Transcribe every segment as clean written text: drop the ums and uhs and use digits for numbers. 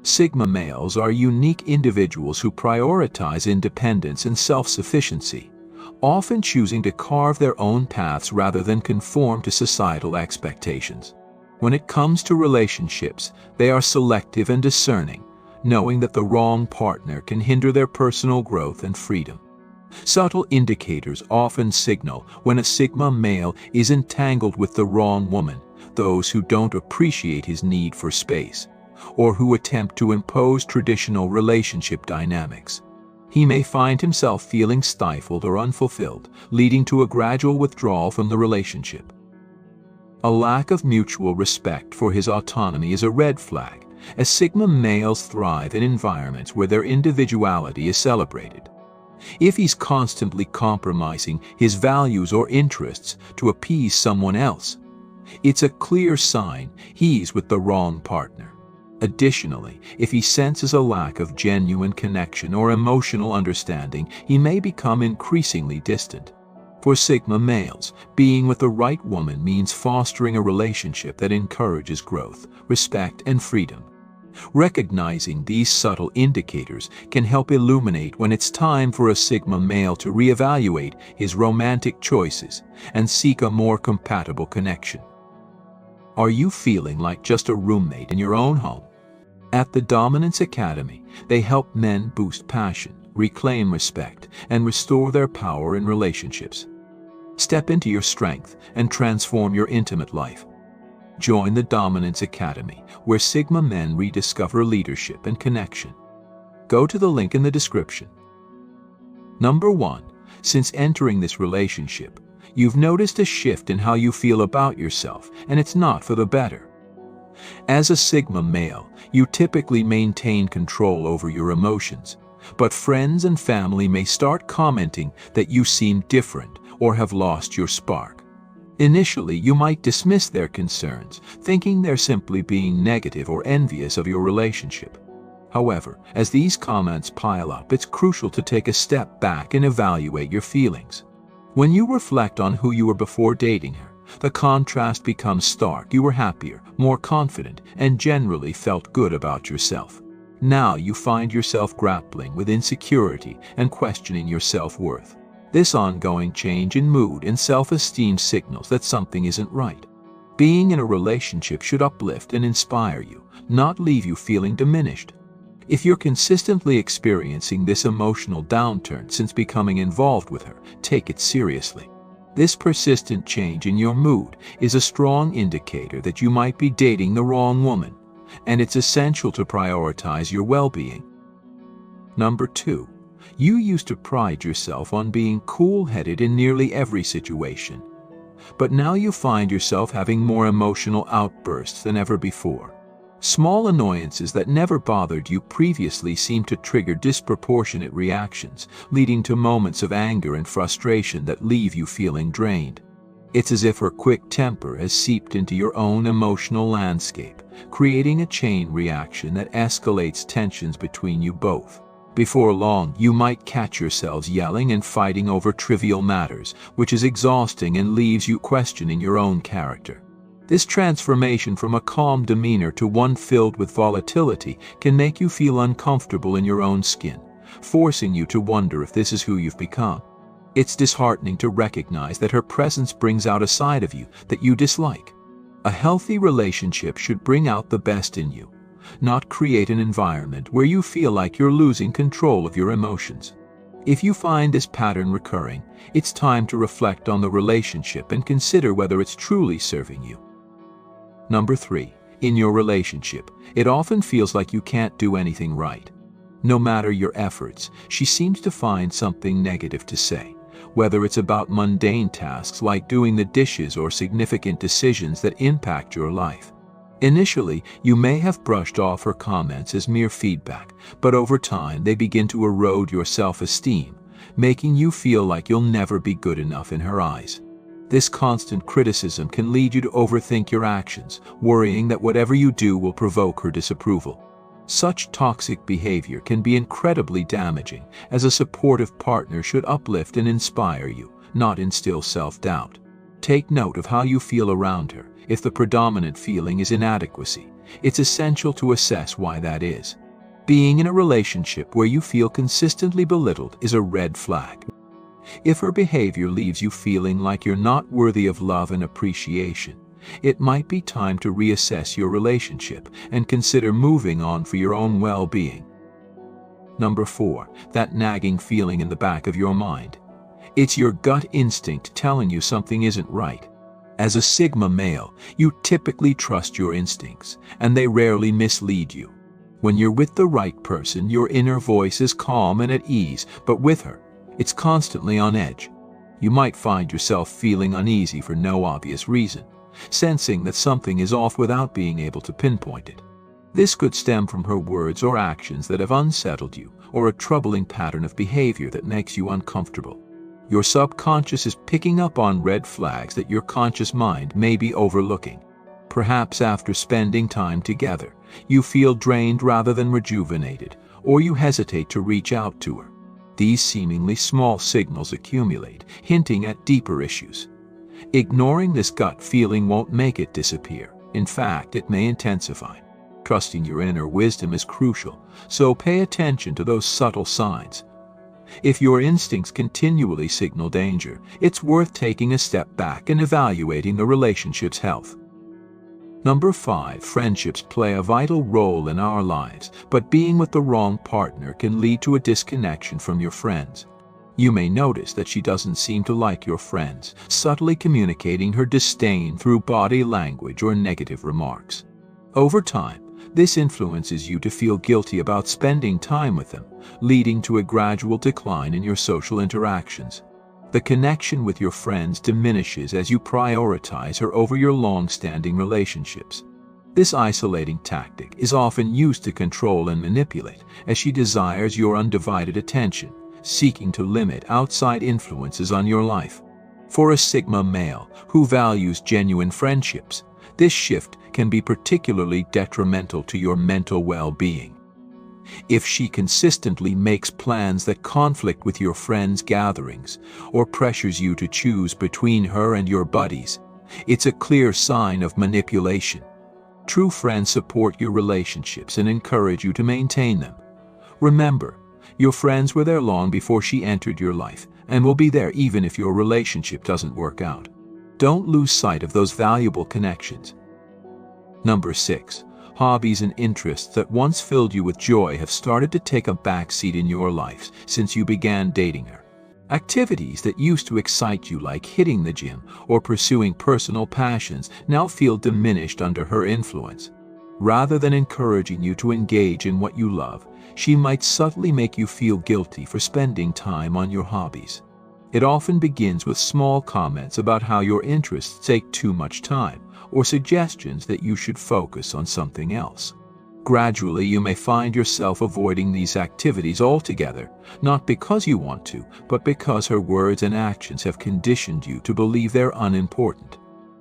Sigma males are unique individuals who prioritize independence and self-sufficiency, often choosing to carve their own paths rather than conform to societal expectations. When it comes to relationships, they are selective and discerning, knowing that the wrong partner can hinder their personal growth and freedom. Subtle indicators often signal when a Sigma male is entangled with the wrong woman, those who don't appreciate his need for space, or who attempt to impose traditional relationship dynamics. He may find himself feeling stifled or unfulfilled, leading to a gradual withdrawal from the relationship. A lack of mutual respect for his autonomy is a red flag, as Sigma males thrive in environments where their individuality is celebrated. If he's constantly compromising his values or interests to appease someone else, it's a clear sign he's with the wrong partner. Additionally, if he senses a lack of genuine connection or emotional understanding, he may become increasingly distant. For Sigma males, being with the right woman means fostering a relationship that encourages growth, respect, and freedom. Recognizing these subtle indicators can help illuminate when it's time for a Sigma male to reevaluate his romantic choices and seek a more compatible connection. Are you feeling like just a roommate in your own home? At the Dominance Academy, they help men boost passion, reclaim respect, and restore their power in relationships. Step into your strength and transform your intimate life. Join the Dominance Academy, where Sigma men rediscover leadership and connection. Go to the link in the description. Number 1. Since entering this relationship, you've noticed a shift in how you feel about yourself, and it's not for the better. As a Sigma male, you typically maintain control over your emotions, but friends and family may start commenting that you seem different or have lost your spark. Initially, you might dismiss their concerns, thinking they're simply being negative or envious of your relationship. However, as these comments pile up, it's crucial to take a step back and evaluate your feelings. When you reflect on who you were before dating her, the contrast becomes stark. You were happier, more confident, and generally felt good about yourself. Now you find yourself grappling with insecurity and questioning your self-worth. This ongoing change in mood and self-esteem signals that something isn't right. Being in a relationship should uplift and inspire you, not leave you feeling diminished. If you're consistently experiencing this emotional downturn since becoming involved with her, take it seriously. This persistent change in your mood is a strong indicator that you might be dating the wrong woman, and it's essential to prioritize your well-being. Number 2. You used to pride yourself on being cool-headed in nearly every situation, but now you find yourself having more emotional outbursts than ever before. Small annoyances that never bothered you previously seem to trigger disproportionate reactions, leading to moments of anger and frustration that leave you feeling drained. It's as if her quick temper has seeped into your own emotional landscape, creating a chain reaction that escalates tensions between you both. Before long, you might catch yourselves yelling and fighting over trivial matters, which is exhausting and leaves you questioning your own character. This transformation from a calm demeanor to one filled with volatility can make you feel uncomfortable in your own skin, forcing you to wonder if this is who you've become. It's disheartening to recognize that her presence brings out a side of you that you dislike. A healthy relationship should bring out the best in you, not create an environment where you feel like you're losing control of your emotions. If you find this pattern recurring, it's time to reflect on the relationship and consider whether it's truly serving you. Number 3. In your relationship, it often feels like you can't do anything right. No matter your efforts, she seems to find something negative to say, whether it's about mundane tasks like doing the dishes or significant decisions that impact your life. Initially, you may have brushed off her comments as mere feedback, but over time they begin to erode your self-esteem, making you feel like you'll never be good enough in her eyes. This constant criticism can lead you to overthink your actions, worrying that whatever you do will provoke her disapproval. Such toxic behavior can be incredibly damaging, as a supportive partner should uplift and inspire you, not instill self-doubt. Take note of how you feel around her. If the predominant feeling is inadequacy, It's essential to assess why that is. Being in a relationship where you feel consistently belittled is a red flag. If her behavior leaves you feeling like you're not worthy of love and appreciation, it might be time to reassess your relationship and consider moving on for your own well-being. Number 4, that nagging feeling in the back of your mind. It's your gut instinct telling you something isn't right. As a Sigma male, you typically trust your instincts, and they rarely mislead you. When you're with the right person, your inner voice is calm and at ease, but with her, it's constantly on edge. You might find yourself feeling uneasy for no obvious reason, sensing that something is off without being able to pinpoint it. This could stem from her words or actions that have unsettled you, or a troubling pattern of behavior that makes you uncomfortable. Your subconscious is picking up on red flags that your conscious mind may be overlooking. Perhaps after spending time together, you feel drained rather than rejuvenated, or you hesitate to reach out to her. These seemingly small signals accumulate, hinting at deeper issues. Ignoring this gut feeling won't make it disappear. In fact, it may intensify. Trusting your inner wisdom is crucial, so pay attention to those subtle signs. If your instincts continually signal danger, it's worth taking a step back and evaluating the relationship's health. Number 5, friendships play a vital role in our lives, but being with the wrong partner can lead to a disconnection from your friends. You may notice that she doesn't seem to like your friends, subtly communicating her disdain through body language or negative remarks. Over time, this influences you to feel guilty about spending time with them, leading to a gradual decline in your social interactions. The connection with your friends diminishes as you prioritize her over your long-standing relationships. This isolating tactic is often used to control and manipulate, as she desires your undivided attention, seeking to limit outside influences on your life. For a Sigma male who values genuine friendships, this shift can be particularly detrimental to your mental well-being. If she consistently makes plans that conflict with your friends' gatherings or pressures you to choose between her and your buddies, it's a clear sign of manipulation. True friends support your relationships and encourage you to maintain them. Remember, your friends were there long before she entered your life and will be there even if your relationship doesn't work out. Don't lose sight of those valuable connections. Number 6. Hobbies and interests that once filled you with joy have started to take a backseat in your life since you began dating her. Activities that used to excite you, like hitting the gym or pursuing personal passions, now feel diminished under her influence. Rather than encouraging you to engage in what you love, she might subtly make you feel guilty for spending time on your hobbies. It often begins with small comments about how your interests take too much time, or suggestions that you should focus on something else. Gradually, you may find yourself avoiding these activities altogether, not because you want to, but because her words and actions have conditioned you to believe they're unimportant.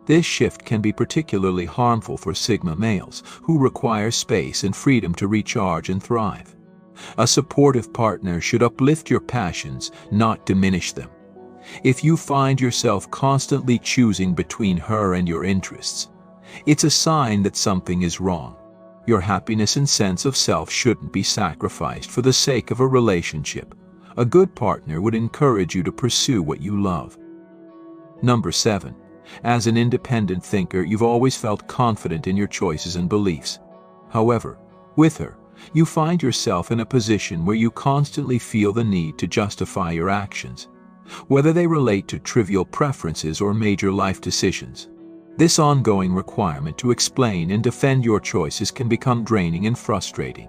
This shift can be particularly harmful for Sigma males, who require space and freedom to recharge and thrive. A supportive partner should uplift your passions, not diminish them. If you find yourself constantly choosing between her and your interests, it's a sign that something is wrong. Your happiness and sense of self shouldn't be sacrificed for the sake of a relationship. A good partner would encourage you to pursue what you love. Number 7. As an independent thinker, you've always felt confident in your choices and beliefs. However, with her, you find yourself in a position where you constantly feel the need to justify your actions, whether they relate to trivial preferences or major life decisions. This ongoing requirement to explain and defend your choices can become draining and frustrating,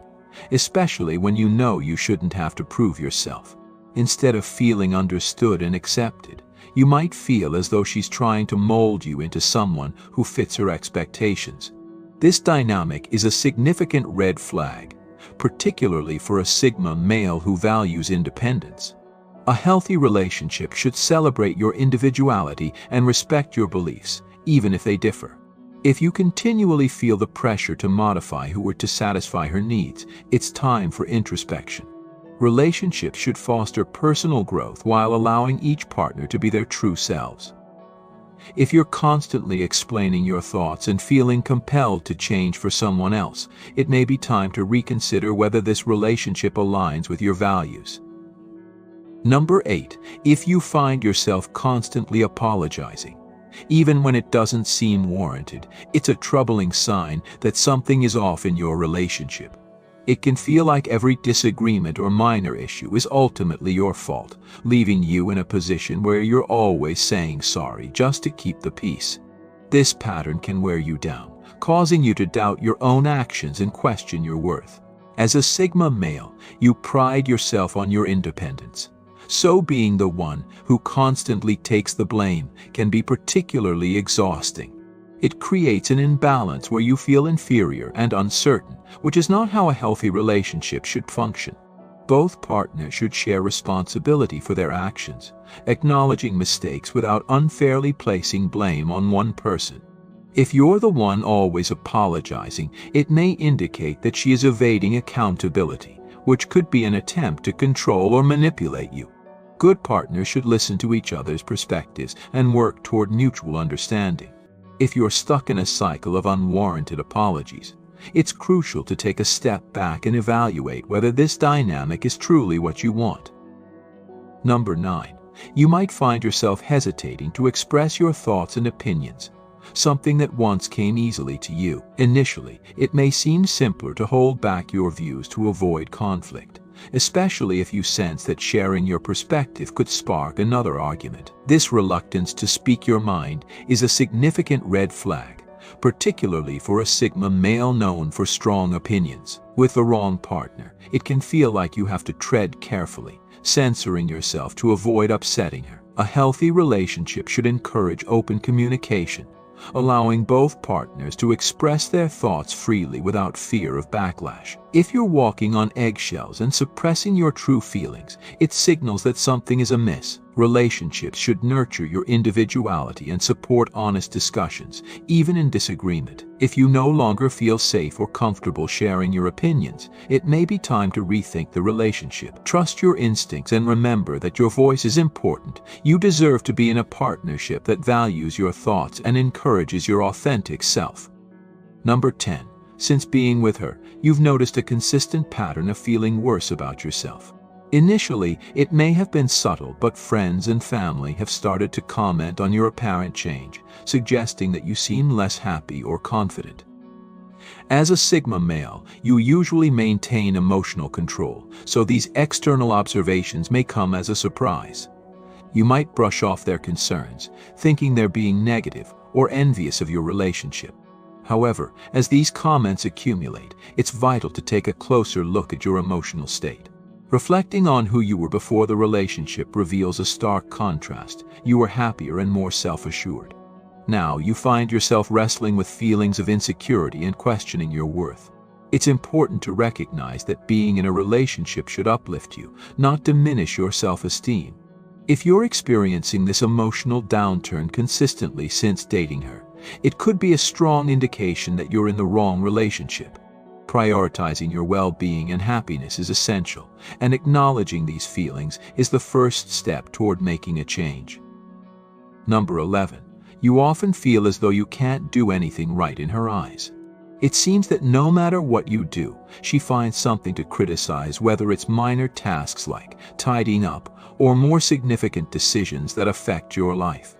especially when you know you shouldn't have to prove yourself. Instead of feeling understood and accepted, you might feel as though she's trying to mold you into someone who fits her expectations. This dynamic is a significant red flag, particularly for a Sigma male who values independence. A healthy relationship should celebrate your individuality and respect your beliefs, even if they differ. If you continually feel the pressure to modify who or to satisfy her needs, it's time for introspection. Relationships should foster personal growth while allowing each partner to be their true selves. If you're constantly explaining your thoughts and feeling compelled to change for someone else, it may be time to reconsider whether this relationship aligns with your values. Number 8. If you find yourself constantly apologizing, even when it doesn't seem warranted, it's a troubling sign that something is off in your relationship. It can feel like every disagreement or minor issue is ultimately your fault, leaving you in a position where you're always saying sorry just to keep the peace. This pattern can wear you down, causing you to doubt your own actions and question your worth. As a Sigma male, you pride yourself on your independence. So being the one who constantly takes the blame can be particularly exhausting. It creates an imbalance where you feel inferior and uncertain, which is not how a healthy relationship should function. Both partners should share responsibility for their actions, acknowledging mistakes without unfairly placing blame on one person. If you're the one always apologizing, it may indicate that she is evading accountability, which could be an attempt to control or manipulate you. Good partners should listen to each other's perspectives and work toward mutual understanding. If you're stuck in a cycle of unwarranted apologies, it's crucial to take a step back and evaluate whether this dynamic is truly what you want. Number 9. You might find yourself hesitating to express your thoughts and opinions, something that once came easily to you. Initially, it may seem simpler to hold back your views to avoid conflict, especially if you sense that sharing your perspective could spark another argument. This reluctance to speak your mind is a significant red flag, particularly for a Sigma male known for strong opinions. With the wrong partner, it can feel like you have to tread carefully, censoring yourself to avoid upsetting her. A healthy relationship should encourage open communication, allowing both partners to express their thoughts freely without fear of backlash. If you're walking on eggshells and suppressing your true feelings, it signals that something is amiss. Relationships should nurture your individuality and support honest discussions, even in disagreement. If you no longer feel safe or comfortable sharing your opinions, it may be time to rethink the relationship. Trust your instincts and remember that your voice is important. You deserve to be in a partnership that values your thoughts and encourages your authentic self. Number 10. Since being with her, you've noticed a consistent pattern of feeling worse about yourself. Initially, it may have been subtle, but friends and family have started to comment on your apparent change, suggesting that you seem less happy or confident. As a Sigma male, you usually maintain emotional control, so these external observations may come as a surprise. You might brush off their concerns, thinking they're being negative or envious of your relationship. However, as these comments accumulate, it's vital to take a closer look at your emotional state. Reflecting on who you were before the relationship reveals a stark contrast. You were happier and more self-assured. Now you find yourself wrestling with feelings of insecurity and questioning your worth. It's important to recognize that being in a relationship should uplift you, not diminish your self-esteem. If you're experiencing this emotional downturn consistently since dating her, it could be a strong indication that you're in the wrong relationship. Prioritizing your well-being and happiness is essential, and acknowledging these feelings is the first step toward making a change. Number 11. You often feel as though you can't do anything right in her eyes. It seems that no matter what you do, she finds something to criticize, whether it's minor tasks like tidying up or more significant decisions that affect your life.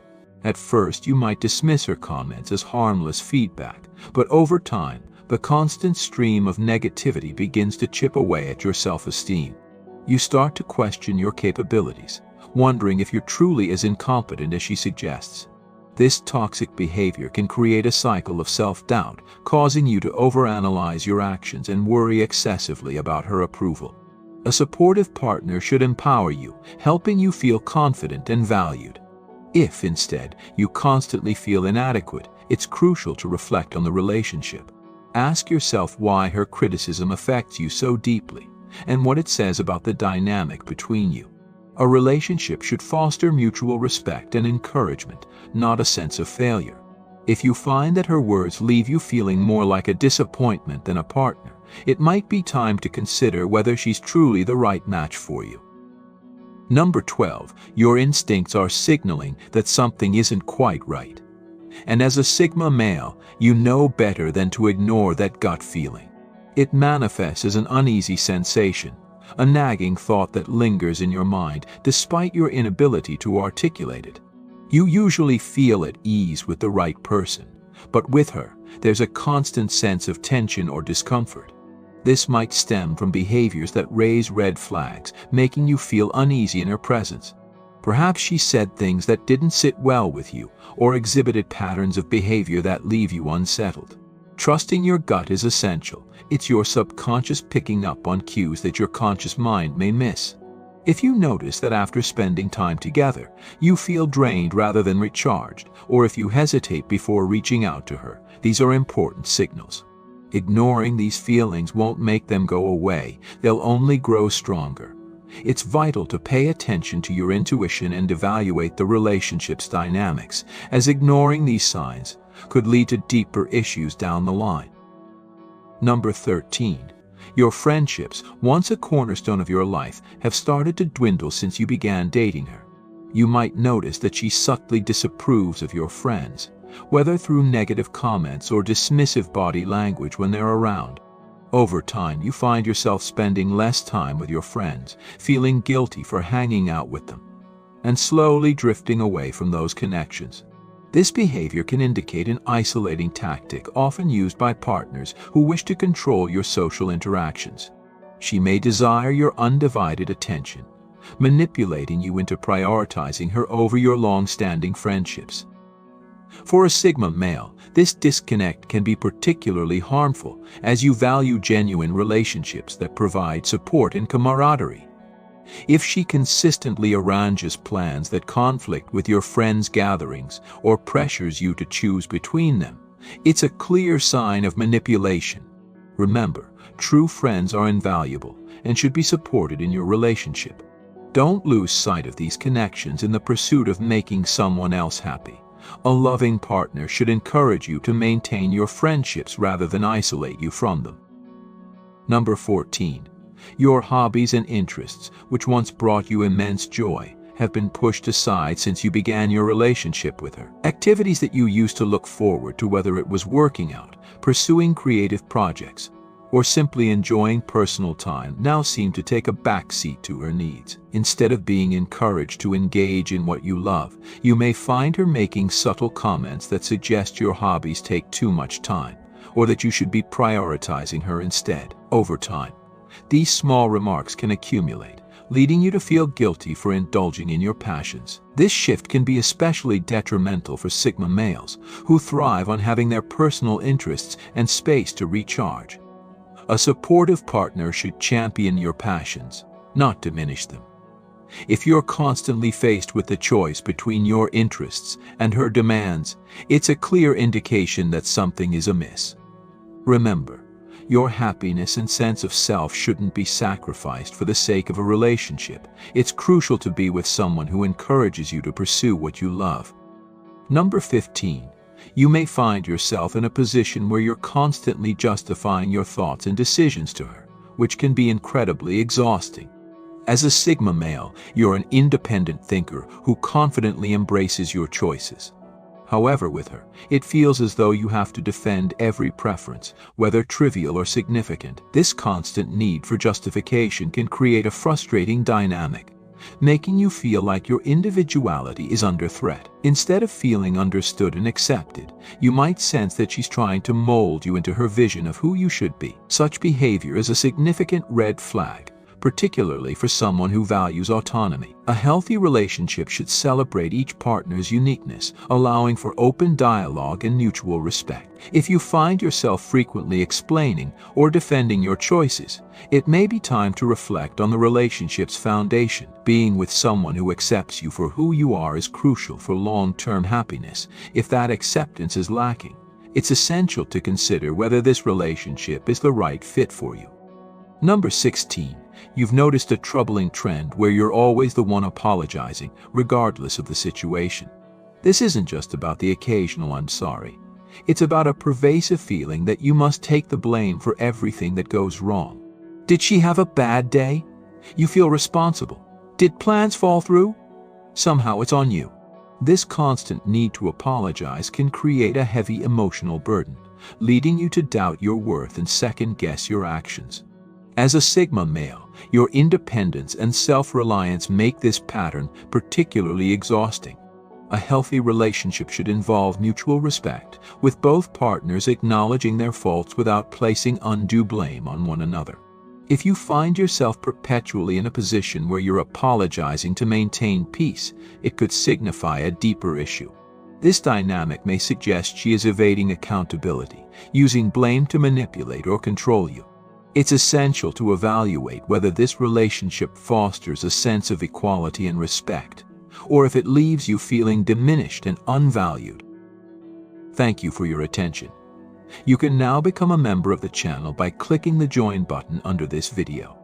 At first, you might dismiss her comments as harmless feedback, but over time, the constant stream of negativity begins to chip away at your self-esteem. You start to question your capabilities, wondering if you're truly as incompetent as she suggests. This toxic behavior can create a cycle of self-doubt, causing you to overanalyze your actions and worry excessively about her approval. A supportive partner should empower you, helping you feel confident and valued. If, instead, you constantly feel inadequate, it's crucial to reflect on the relationship. Ask yourself why her criticism affects you so deeply, and what it says about the dynamic between you. A relationship should foster mutual respect and encouragement, not a sense of failure. If you find that her words leave you feeling more like a disappointment than a partner, it might be time to consider whether she's truly the right match for you. Number 12. Your instincts are signaling that something isn't quite right. And as a Sigma male, you know better than to ignore that gut feeling. It manifests as an uneasy sensation, a nagging thought that lingers in your mind despite your inability to articulate it. You usually feel at ease with the right person, but with her, there's a constant sense of tension or discomfort. This might stem from behaviors that raise red flags, making you feel uneasy in her presence. Perhaps she said things that didn't sit well with you, or exhibited patterns of behavior that leave you unsettled. Trusting your gut is essential. It's your subconscious picking up on cues that your conscious mind may miss. If you notice that after spending time together, you feel drained rather than recharged, or if you hesitate before reaching out to her, these are important signals. Ignoring these feelings won't make them go away, they'll only grow stronger. It's vital to pay attention to your intuition and evaluate the relationship's dynamics, as ignoring these signs could lead to deeper issues down the line. Number 13. Your friendships, once a cornerstone of your life, have started to dwindle since you began dating her. You might notice that she subtly disapproves of your friends, whether through negative comments or dismissive body language when they're around. Over time, you find yourself spending less time with your friends, feeling guilty for hanging out with them, and slowly drifting away from those connections. This behavior can indicate an isolating tactic often used by partners who wish to control your social interactions. She may desire your undivided attention, manipulating you into prioritizing her over your long-standing friendships. For a Sigma male, this disconnect can be particularly harmful as you value genuine relationships that provide support and camaraderie. If she consistently arranges plans that conflict with your friends' gatherings or pressures you to choose between them, it's a clear sign of manipulation. Remember, true friends are invaluable and should be supported in your relationship. Don't lose sight of these connections in the pursuit of making someone else happy. A loving partner should encourage you to maintain your friendships rather than isolate you from them. Number 14. Your hobbies and interests, which once brought you immense joy, have been pushed aside since you began your relationship with her. Activities that you used to look forward to, whether it was working out, pursuing creative projects, or simply enjoying personal time, now seem to take a backseat to her needs. Instead of being encouraged to engage in what you love, you may find her making subtle comments that suggest your hobbies take too much time, or that you should be prioritizing her instead. Over time, these small remarks can accumulate, leading you to feel guilty for indulging in your passions. This shift can be especially detrimental for Sigma males, who thrive on having their personal interests and space to recharge. A supportive partner should champion your passions, not diminish them. If you're constantly faced with the choice between your interests and her demands, it's a clear indication that something is amiss. Remember, your happiness and sense of self shouldn't be sacrificed for the sake of a relationship. It's crucial to be with someone who encourages you to pursue what you love. Number 15. You may find yourself in a position where you're constantly justifying your thoughts and decisions to her, which can be incredibly exhausting. As a Sigma male, you're an independent thinker who confidently embraces your choices. However, with her, it feels as though you have to defend every preference, whether trivial or significant. This constant need for justification can create a frustrating dynamic, making you feel like your individuality is under threat. Instead of feeling understood and accepted, you might sense that she's trying to mold you into her vision of who you should be. Such behavior is a significant red flag, particularly for someone who values autonomy. A healthy relationship should celebrate each partner's uniqueness, allowing for open dialogue and mutual respect. If you find yourself frequently explaining or defending your choices, it may be time to reflect on the relationship's foundation. Being with someone who accepts you for who you are is crucial for long-term happiness. If that acceptance is lacking, it's essential to consider whether this relationship is the right fit for you. Number 16. You've noticed a troubling trend where you're always the one apologizing, regardless of the situation. This isn't just about the occasional "I'm sorry." It's about a pervasive feeling that you must take the blame for everything that goes wrong. Did she have a bad day? You feel responsible. Did plans fall through? Somehow it's on you. This constant need to apologize can create a heavy emotional burden, leading you to doubt your worth and second-guess your actions. As a Sigma male, your independence and self-reliance make this pattern particularly exhausting. A healthy relationship should involve mutual respect, with both partners acknowledging their faults without placing undue blame on one another. If you find yourself perpetually in a position where you're apologizing to maintain peace, it could signify a deeper issue. This dynamic may suggest she is evading accountability, using blame to manipulate or control you. It's essential to evaluate whether this relationship fosters a sense of equality and respect, or if it leaves you feeling diminished and unvalued. Thank you for your attention. You can now become a member of the channel by clicking the join button under this video.